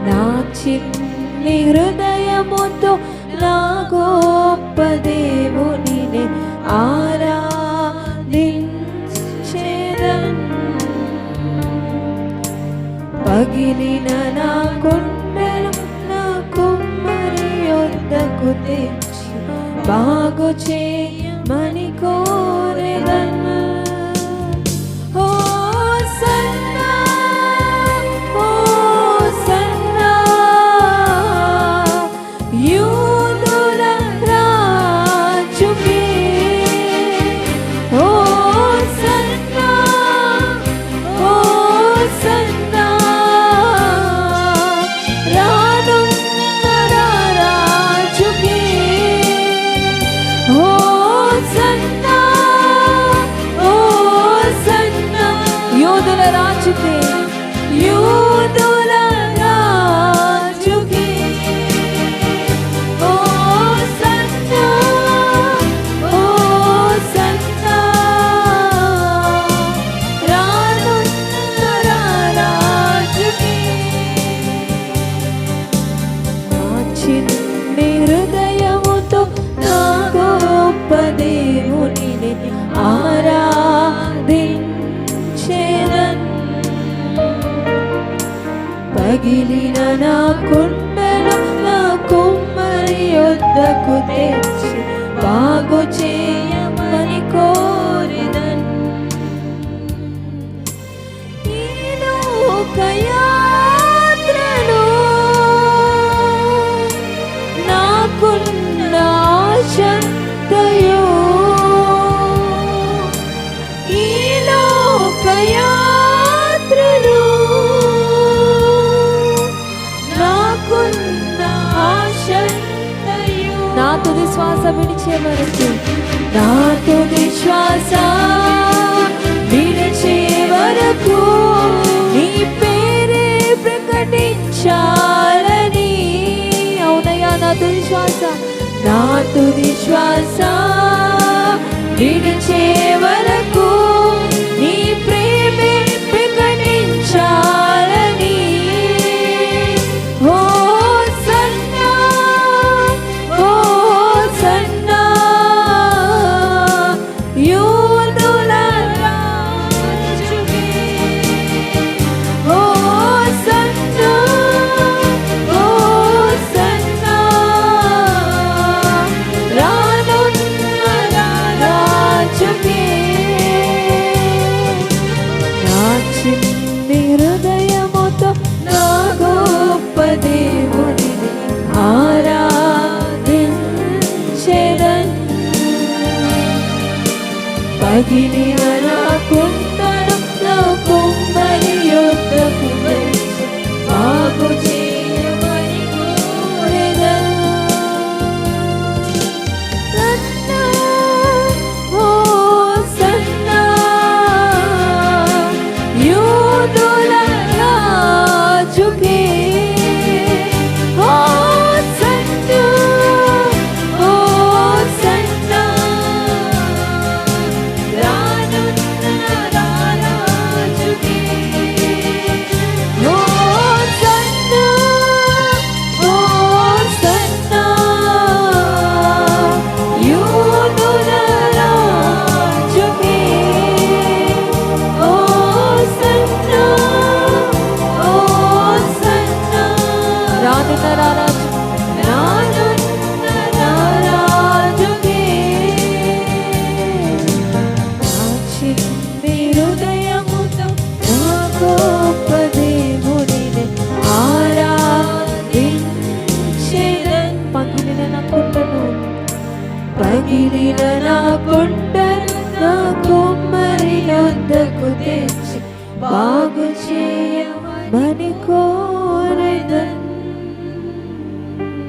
నా చిన్ని హృదయముతో నా గొప్ప దేవునినే ఆరాధించెదన్. పగిలిన నా కొండను నా కుమ్మరి యొద్దకు తెచ్చి బాగు చేయమని కోరెదన్. చిన్ని హృదయముతో నా గొప్ప దేవునినే ఆరాధించెదన్. పగిలిన నా కుండను నా కుమ్మరి యొద్దకు తెచ్చి బాగు చేయమని కోరెదన్. ఈ లోక యాత్రలో నాకున్న ఆశంతయో, ఈ లోక యాత్రలో నాకున్న ఆశంతయో, నా తుది శ్వాస విడిచే వరకు, నా తుది శ్వాస విడిచే వరకు నీ పేరే ప్రకటించాలని. అవునయ్యా, నా తుది శ్వాస, నా తుది శ్వాస విడిచే వరకు నీ ప్రేమే ప్రకటించాలని. ఓ సన్నా, ఓ సన్నా, యూదుల రాజువే. ఓ సన్నా, ఓ సన్నా, రానున్న రాజువే. నా చిన్ని హృదయముతో నా గొప్ప దేవునిని ఆరాధించెదన్. పగిలిన నా కుండను నా కుమ్మరి యొద్దకు తెచ్చి బాగు చేయమని కోరెదన్. సన్నా, ఓ సన్నా, యూదుల రాజుకే. ఓ సన్నా, ఓ సన్నా, రానున్న రాజుకే. ఓ సన్నా, ఓ సన్నా, యూదుల రాజుకే. ఓ సన్నా, ఓ సన్నా, రానున్న రాజు, రానున్న రాజుకే. నా చిన్ని హృదయముతో నా గొప్ప దేవునినే ఆరాధించెదన్. పగిలిన నా కుండను, పగిలిన నా కుండను నా కుమ్మరి యొద్దకు తెచ్చి బాగు చే